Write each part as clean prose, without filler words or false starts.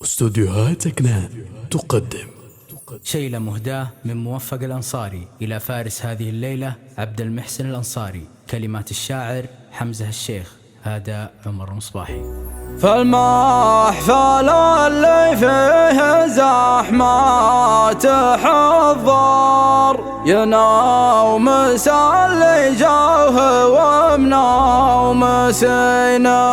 استوديوهات أكنان تقدم شيلة مهداة من موفق الأنصاري إلى فارس هذه الليلة عبد المحسن الأنصاري. كلمات الشاعر حمزة الشيخ. هذا عمر مصباحي. فالمحفل اللي فيه زحمة تحضر ينوم اللي جوه ومنوم سينه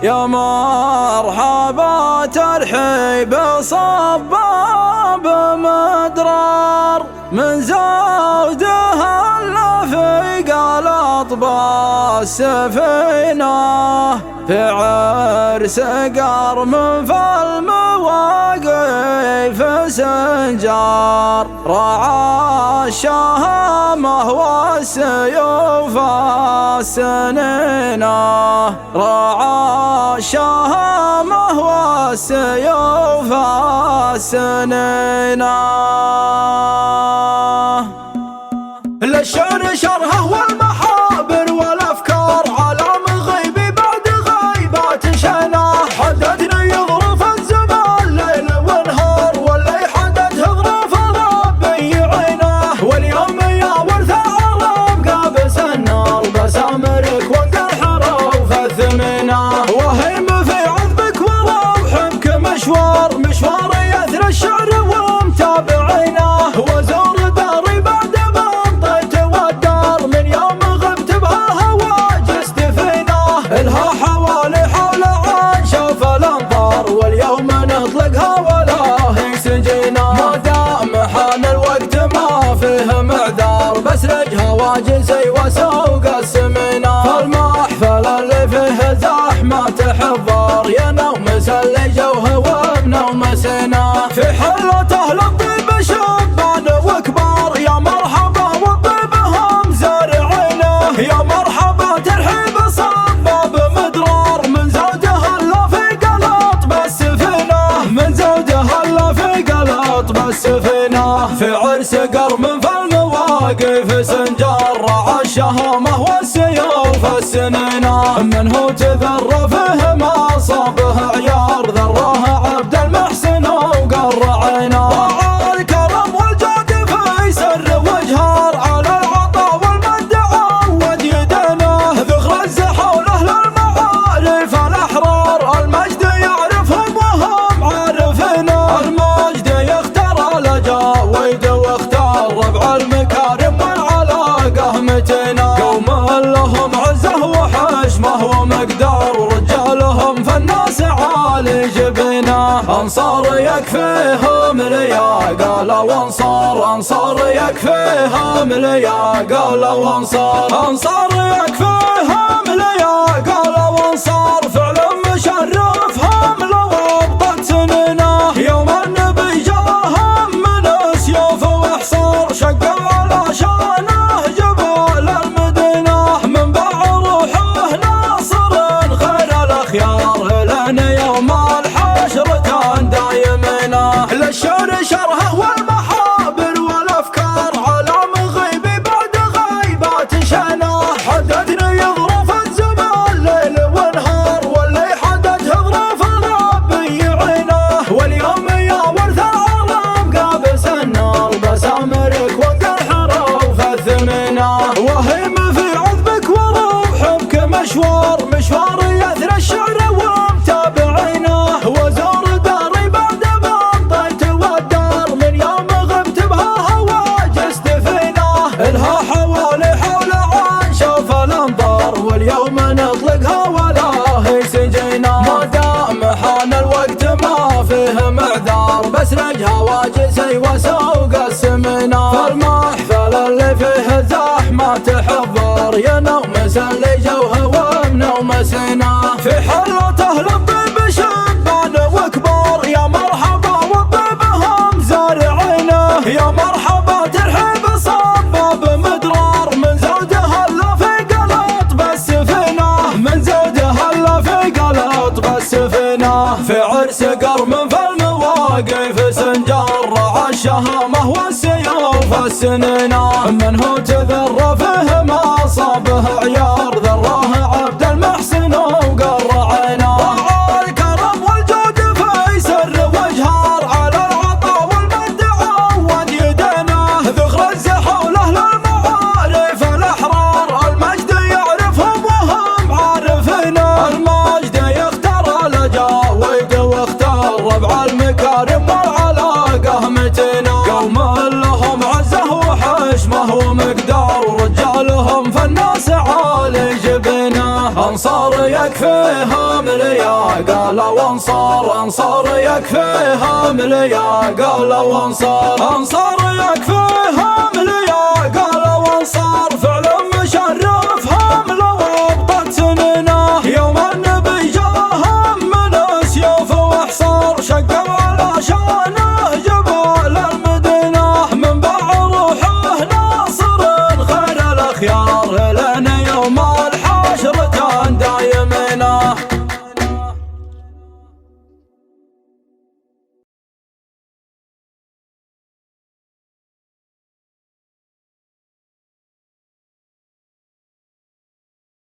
يا مرحبا ترحيب صباب مدرار من زودها اللي في قلط بالسفينة في عرس قرم فالمواقف سنجار رعى الشهامة والسيوف السنينة رعى الشهامة والسيوف السنينة للشعر شرهه والمحابر والأفكار عالم غيبي بعد غيبات شنا حددني يظرف الزمان ليل ونهار واللي حدد ظروف ربي عينه واليوم يا ورث العرب قابس النار بسامرك وانقل حروف الثمينة وهيم في عذبك وروحك مشوار يثرى الشعر ومتابعينه وزور داري بعد الها حوالي حول عن شوف الانظار واليوم نطلقها ولا هي سجينا ما دام حان الوقت ما فيه معذار بسرجها واجزي وسوق السمينة فالمحفل اللي فيه زحمة تحضر يا نومس اللي جوه وبنوم سينا في حلته للطيب شبان وكبار يا مرحبا وطيبهم زارعينه يا مرحبا ترحيب السفينة في عرس قرم فالمواقف سنجار رعى الشهامة والسيوف السنينة من هو تذر فيه ما صابه عيار ذره عبد المحسن وقر عينه رعى الكرم والجود في سر وجهار على العطاء والمد عود يدينه ذخر الزحوله للمعارف الأحرار المجد يعرفهم وهم عارفينه المجد ويد واختار ربع المكارم والعلاقة متنا قوم لهم عزه وحشمه ومقدار رجالهم فالناس عالي جبينه أنصار يكفيهم لياقة لو أنصار يكفيهم لياقة لو أنصار يكفيهم لياقة لو أنصار فعل مشرفهم لو أبطت سنينه يوم النبي جاهم سيوف وحصار شقوا على شانه جبال المدينة من باع روحه ناصر خير الأخيار لأن يوم الحشر كان دايمنا للشعر شرهه والمحابر والأفكار علام غيبي بعد غيبات شنا حددني ظروف الزمان ليل ونهار واللي حدد ظروف ربي عينه واليوم يا ورث العرب قابس النار بسامرك وانقل حروف الثمينة وهيم في عذبك وروحك مشوار يثرى الشعر ومتابعينه وزور داري بعد ما انطيت والدار من يوم غبت بها هواجس دفينه الها حوالي حول عن شوف الانظار واليوم نطلقها ولا هي سجينا ما دام حان الوقت ما فيه معذار بسرجها واجزي وسوق السمينة فالمحفل اللي فيه زحمة تحضر يا نومس اللي جوه ومنوم سينا في حلته للطيب شبان وكبار يا مرحبا وطيبهم زارعينه يا مرحبا ترحيب صباب مدرار من زودها اللي في قلط بالسفينة من زودها اللي في قلط بالسفينة في عرس قرم فالمواقف سنجار رعى الشهامة والسيوف السنينة من هو تذر فيه ما صابه عيار ذره عبد المحسن وقر عينه رعى الكرم والجود في سر يكفيهم لياقة لو انصار، انصار يكفيهم لياقة لو انصار، انصار يكفيهم لياقة لو انصار، فعل مشرفهم لو